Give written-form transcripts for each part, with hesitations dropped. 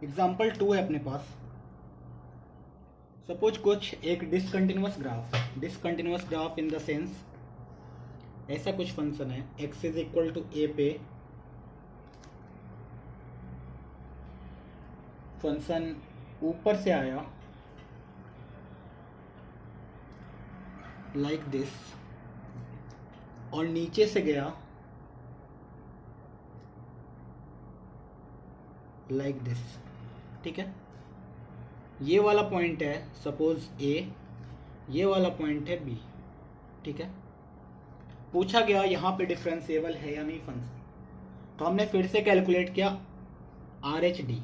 Example 2 है अपने पास। Suppose कुछ एक discontinuous graph in the sense ऐसा कुछ फंक्शन है x is equal to a पे फंक्शन ऊपर से आया लाइक दिस और नीचे से गया लाइक दिस। ठीक है, ये वाला पॉइंट है सपोज ए, ये वाला पॉइंट है बी। ठीक है, पूछा गया यहाँ पे डिफरेंशिएबल है या नहीं फंक्शन, तो हमने फिर से कैलकुलेट किया आर एच डी।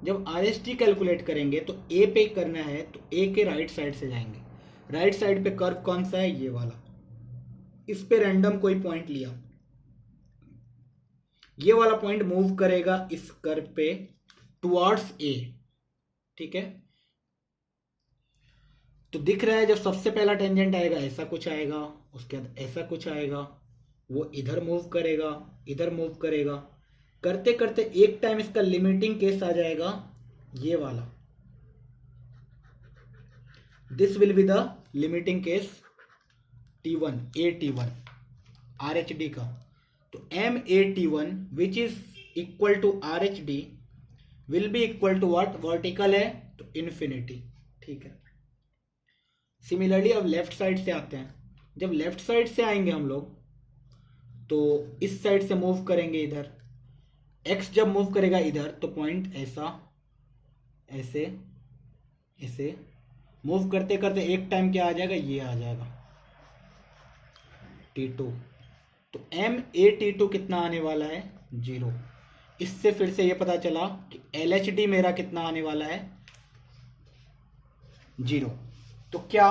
जब आर एच डी कैलकुलेट करेंगे तो ए पे करना है तो ए के राइट साइड से जाएंगे। राइट साइड पे कर्व कौन सा है, ये वाला। इस पे रैंडम कोई पॉइंट लिया, ये वाला पॉइंट मूव करेगा इस कर्व पे टुवर्ड्स ए। ठीक है, तो दिख रहा है जब सबसे पहला टेंजेंट आएगा ऐसा कुछ आएगा, उसके बाद ऐसा कुछ आएगा, वो इधर मूव करेगा, इधर मूव करेगा, करते करते एक टाइम इसका लिमिटिंग केस आ जाएगा ये वाला। This will be the limiting case T1 A T1 R H D का। तो M A T1 which is equal to R H D will be equal to what, vertical है तो infinity. ठीक है, similarly अब लेफ्ट साइड से आते हैं। जब लेफ्ट साइड से आएंगे हम लोग तो इस साइड से मूव करेंगे इधर, x जब मूव करेगा इधर तो पॉइंट ऐसा ऐसे ऐसे मूव करते करते एक टाइम क्या आ जाएगा, ये आ जाएगा T2। तो एम ए T2 कितना आने वाला है, 0। इससे फिर से ये पता चला कि एल एच डी मेरा कितना आने वाला है, 0। तो क्या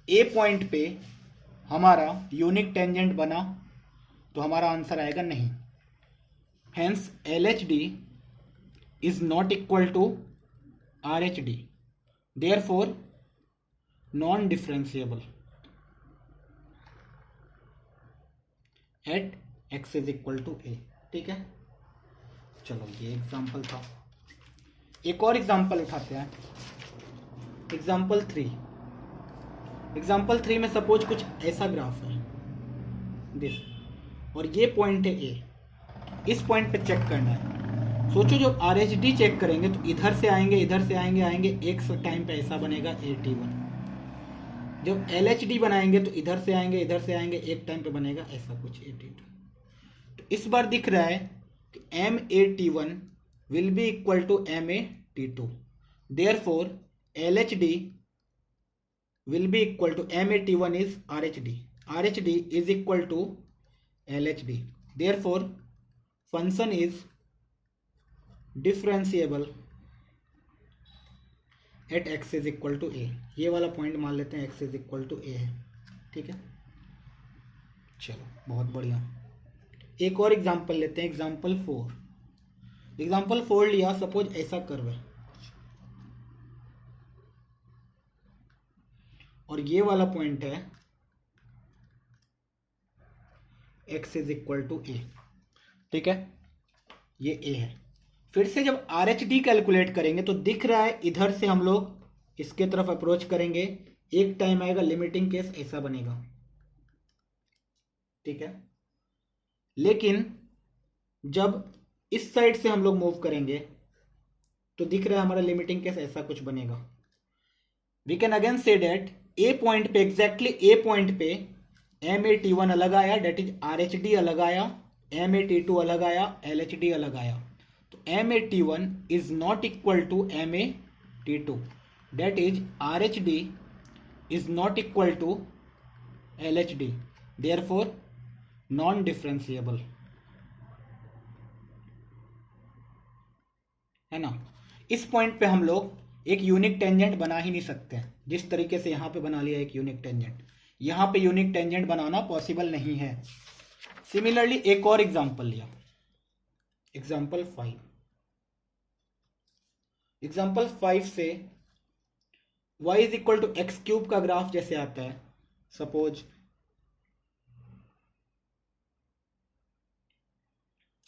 ए पॉइंट पे हमारा यूनिक टेंजेंट बना, तो हमारा आंसर आएगा नहीं। Hence L H D is not equal to R H D, therefore non differentiable at x is equal to a. ठीक है, चलो ये एग्जाम्पल था। एक और एग्जाम्पल उठाते हैं, एग्जाम्पल 3। एग्जाम्पल 3 में सपोज कुछ ऐसा ग्राफ है दिस, और ये पॉइंट है ए। इस पॉइंट पे चेक करना है। सोचो जो आर एच डी चेक करेंगे तो इधर से आएंगे, इधर से आएंगे आएंगे, एक टाइम पे ऐसा बनेगा ए T1। जब एल एच डी बनाएंगे तो इधर से आएंगे, इधर से आएंगे, एक टाइम पे बनेगा ऐसा कुछ ए T2। तो इस बार दिख रहा है कि M A T1 will be equal to M A T2, therefore L H D will be equal to M A T1 is RHD. RHD is equal to LHD. Therefore, function is differentiable at x is equal to a. ये वाला point मान लेते हैं x is equal to a है। ठीक है, चलो बहुत बढ़िया। एक और एग्जांपल लेते हैं, एग्जांपल 4। एग्जांपल 4 लिया, सपोज ऐसा कर्व है और ये वाला पॉइंट है x is equal to a. ठीक है, ये a है। फिर से जब आर एच डी कैलकुलेट करेंगे तो दिख रहा है इधर से हम लोग इसके तरफ अप्रोच करेंगे, एक टाइम आएगा लिमिटिंग केस ऐसा बनेगा। ठीक है, लेकिन जब इस साइड से हम लोग मूव करेंगे तो दिख रहा है हमारा लिमिटिंग केस ऐसा कुछ बनेगा। We can again say that a point पे, एग्जैक्टली ए पॉइंट पे एम ए T1 अलग आया, that is R H D अलग आया, एम ए T2 अलग आया, एल एच डी अलग आया। तो M A T1 is not equal to M A T2, that is R H D is not equal to L H D, therefore non differentiable है ना। इस point पे हम लोग एक यूनिक टेंजेंट बना ही नहीं सकते हैं, जिस तरीके से यहां पे बना लिया एक यूनिक टेंजेंट, यहां पे यूनिक टेंजेंट बनाना पॉसिबल नहीं है। सिमिलरली एक और एग्जांपल लिया, एग्जांपल 5। एग्जांपल 5 से y is equal to X cube का ग्राफ जैसे आता है, सपोज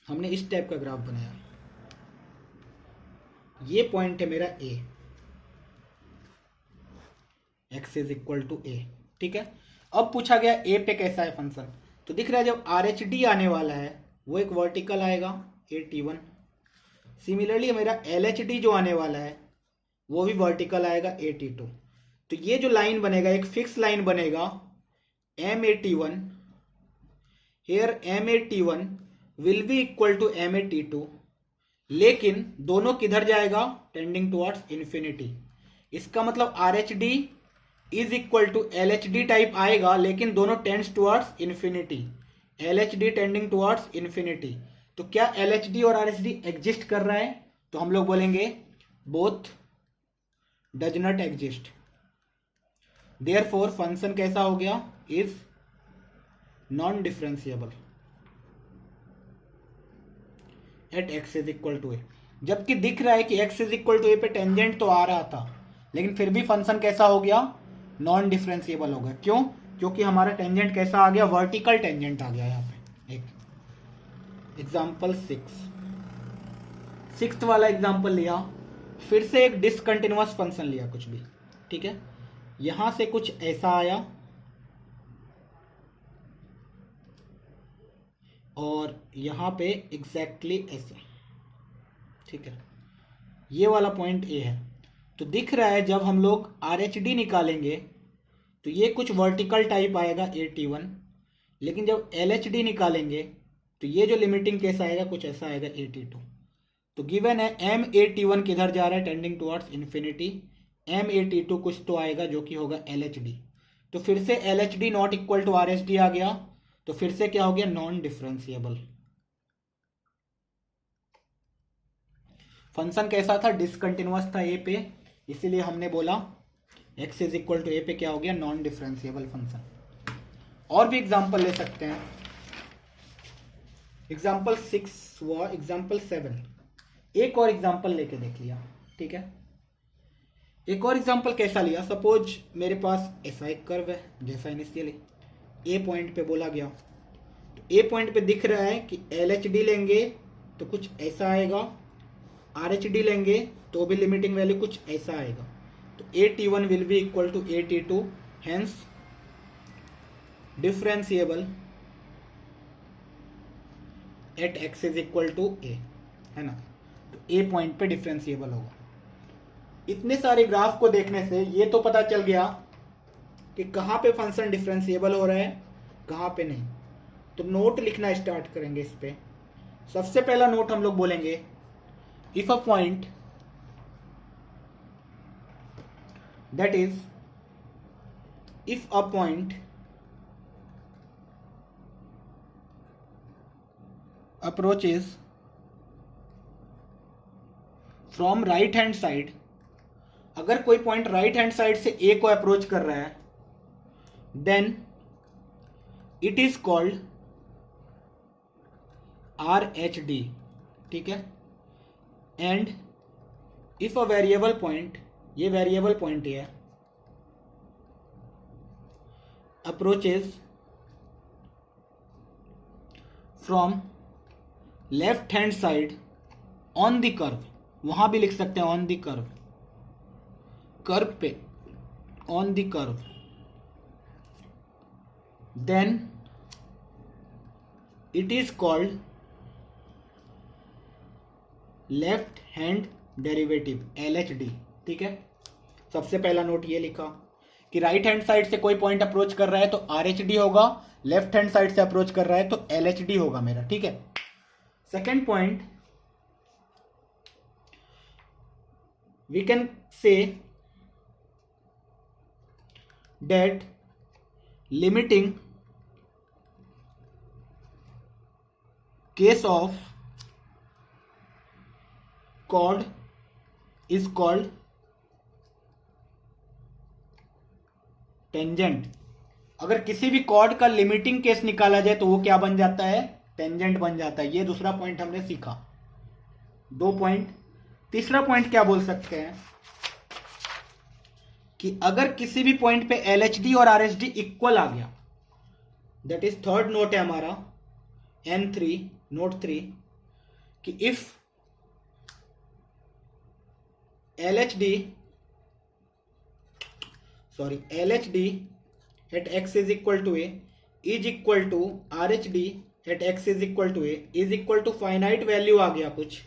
हमने इस टाइप का ग्राफ बनाया, ये पॉइंट है मेरा ए, x is equal to a, ठीक है। अब पूछा गया ए पे कैसा है फंक्शन, तो दिख रहा है जब आर एच डी आने वाला है वो एक वर्टिकल आएगा AT1। सिमिलरली मेरा एल एच डी जो आने वाला है वो भी वर्टिकल आएगा AT2। तो ये जो लाइन बनेगा एक फिक्स लाइन बनेगा MAT1, here MAT1 will be equal to MAT2, लेकिन दोनों किधर जाएगा, टेंडिंग टुवर्ड्स इन्फिनिटी। इसका मतलब R H D is equal to L H D type आएगा, लेकिन दोनों tends towards infinity, L H D tending towards infinity. तो क्या एल एच डी और आर एच डी एग्जिस्ट कर रहा है, तो हम लोग बोलेंगे both does not exist. Therefore function कैसा हो गया, is non differentiable at x is equal to a. जबकि दिख रहा है कि x is equal to a पे टेंजेंट तो आ रहा था, लेकिन फिर भी फंक्शन कैसा हो गया, नॉन डिफरेंशिएबल हो गया। क्यों, क्योंकि हमारा टेंजेंट कैसा आ गया, वर्टिकल टेंजेंट आ गया यहाँ पे। एक एग्जाम्पल 6 वाला एग्जाम्पल लिया, फिर से एक डिसकंटिन्यूअस फंक्शन लिया कुछ भी, ठीक है। यहां से कुछ ऐसा आया और यहां पे एग्जैक्टली ऐसे, ठीक है। ये वाला पॉइंट ए है। तो दिख रहा है जब हम लोग आर एच डी निकालेंगे तो ये कुछ वर्टिकल टाइप आएगा AT1, लेकिन जब एल एच डी निकालेंगे तो ये जो लिमिटिंग केस आएगा कुछ ऐसा आएगा AT2। तो गिवन है MAT1 किधर जा रहा है, टेंडिंग टुवर्ड्स इन्फिनिटी, MAT2 कुछ तो आएगा जो कि होगा LHD। तो फिर से LHD not equal to RHD आ गया, तो फिर से क्या हो गया, नॉन डिफरेंशिएबल। फंक्शन कैसा था, डिसकंटिन्यूअस था ए पे, इसीलिए हमने बोला x is equal to a पे क्या हो गया, नॉन डिफरेंशिएबल फंक्शन। और भी एग्जांपल ले सकते हैं, एग्जांपल 6 हुआ, एग्जांपल 7, एक और एग्जांपल लेके देख लिया, ठीक है। एक और एग्जांपल कैसा लिया, सपोज मेरे पास ऐसा एक कर्व है जैसा इनिशियली ए पॉइंट पे बोला गया। तो ए पॉइंट पे दिख रहा है कि LHD लेंगे तो कुछ ऐसा आएगा, RHD लेंगे तो भी लिमिटिंग वैल्यू कुछ ऐसा आएगा। तो AT1 will be equal to AT2, hence differentiable at x is equal to a, है ना। तो ए पॉइंट पे डिफरेंशिएबल होगा। इतने सारे ग्राफ को देखने से ये तो पता चल गया कि कहाँ पे फंक्शन डिफरेंशिएबल हो रहा है, कहाँ पे नहीं। तो नोट लिखना स्टार्ट करेंगे इस पे। सबसे पहला नोट हम लोग बोलेंगे, if a point that is if a point approaches from right hand side, अगर कोई पॉइंट राइट हैंड साइड से ए को अप्रोच कर रहा है, then it is called RHD, ठीक है। And if a variable point, ये वेरिएबल पॉइंट है, approaches from left hand side on the curve, वहां भी लिख सकते हैं ऑन द कर्व, कर्व पे on the curve, then it is called left hand derivative LHD, ठीक है। सबसे पहला नोट ये लिखा कि राइट हैंड साइड से कोई पॉइंट अप्रोच कर रहा है तो RHD होगा, लेफ्ट हैंड साइड से अप्रोच कर रहा है तो LHD होगा मेरा, ठीक है। Second point, we can say that limiting case of chord is called tangent. अगर किसी भी कॉर्ड का लिमिटिंग केस निकाला जाए तो वो क्या बन जाता है, टेंजेंट बन जाता है। ये दूसरा पॉइंट हमने सीखा, 2 पॉइंट। तीसरा पॉइंट क्या बोल सकते हैं कि अगर किसी भी पॉइंट पे LHD और RHD इक्वल आ गया, दैट इज थर्ड नोट है हमारा N3, नोट 3, कि if LHD at x is equal to a is equal to RHD at x is equal to a is equal to finite value आ गया कुछ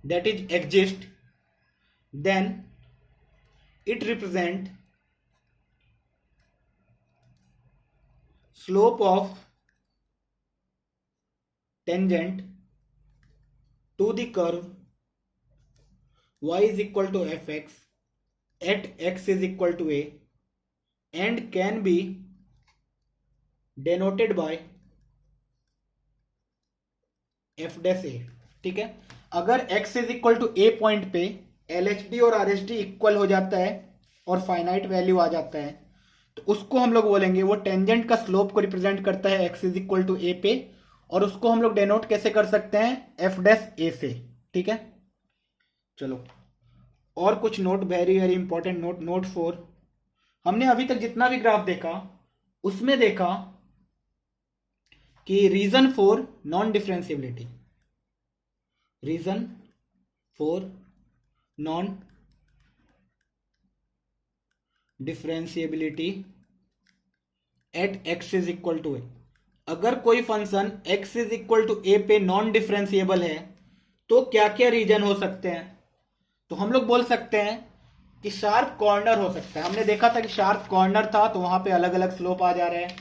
that is exist, then it represent slope of tangent to the curve y is equal to fx at x is equal to a and can be denoted by f dash a. ठीक है, अगर x is equal to a point पे LHD और RHD equal हो जाता है और finite value आ जाता है तो उसको हम लोग बोलेंगे वो टेंजेंट का स्लोप को रिप्रेजेंट करता है x is equal to a पे, और उसको हम लोग डेनोट कैसे कर सकते हैं f डैश a से. ठीक है, चलो और कुछ note, very very important note. Note 4, हमने अभी तक जितना भी ग्राफ देखा उसमें देखा कि reason for non differentiability, reason for non differentiability at x is equal to a. अगर कोई function x is equal to a पे नॉन डिफरेंशिएबल है तो क्या क्या रीजन हो सकते हैं. तो हम लोग बोल सकते हैं कि शार्प कॉर्नर हो सकता है. हमने देखा था कि शार्प कॉर्नर था तो वहां पे अलग अलग स्लोप आ जा रहे हैं,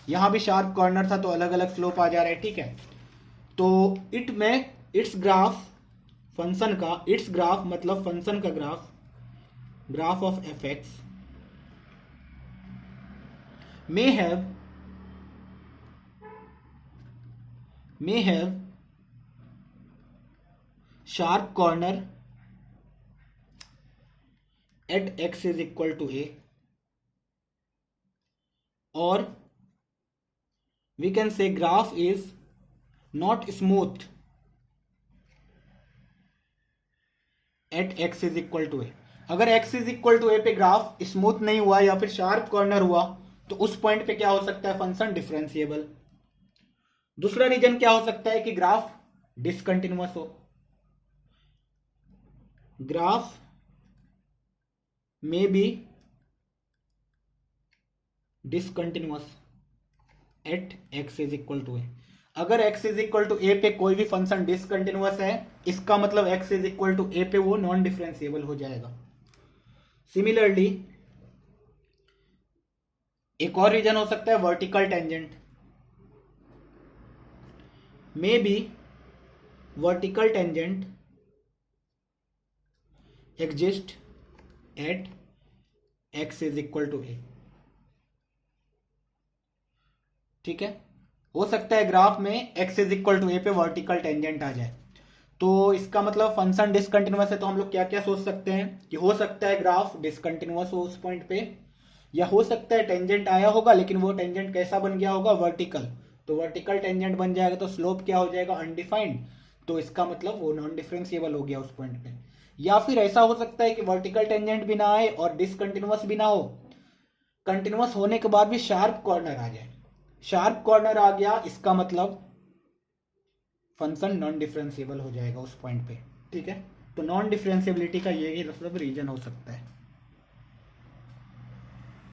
यहां भी शार्प कॉर्नर था तो अलग अलग स्लोप आ जा रहे हैं. ठीक है, तो इट्स ग्राफ फंक्शन का, इट्स ग्राफ मतलब फंक्शन का graph, graph of F x may have sharp corner at x is equal to a, or we can say graph is not smooth at x is equal to a. अगर x is equal to a पे graph smooth नहीं हुआ या फिर sharp corner हुआ तो उस point पे क्या हो सकता है, फंक्शन डिफरेंशिएबल. दूसरा रीजन क्या हो सकता है कि ग्राफ डिसकंटिन्यूअस हो. ग्राफ में be discontinuous at x is equal to a. अगर x is equal to a पे कोई भी फंक्शन डिसकंटिन्यूअस है इसका मतलब x is equal to a पे वो नॉन डिफरेंशिएबल हो जाएगा. सिमिलरली एक और रीजन हो सकता है vertical tangent. Maybe vertical tangent exist at x is equal to a. ठीक है, हो सकता है ग्राफ में x is equal to a पे वर्टिकल टेंजेंट आ जाए. तो इसका मतलब फंक्शन डिसकंटिन्यूअस है तो हम लोग क्या क्या सोच सकते हैं कि हो सकता है ग्राफ डिसकंटिन्यूअस हो उस पॉइंट पे, या हो सकता है टेंजेंट आया होगा लेकिन वो टेंजेंट कैसा बन गया होगा, वर्टिकल. तो वर्टिकल टेंजेंट बन जाएगा तो स्लोप क्या हो जाएगा, अनडिफाइंड. तो इसका मतलब वो नॉन डिफरेंशिएबल हो गया उस पॉइंट पे. या फिर ऐसा हो सकता है कि वर्टिकल टेंजेंट भी ना आए और डिसकंटिन्यूअस भी ना हो, कंटिन्यूअस होने के बाद भी शार्प कॉर्नर आ जाए. शार्प कॉर्नर आ गया इसका मतलब फंक्शन नॉन डिफरेंशिएबल हो जाएगा उस पॉइंट पे. ठीक है, तो नॉन डिफरेंशिएबिलिटी का ये ही मतलब रीजन हो सकता है.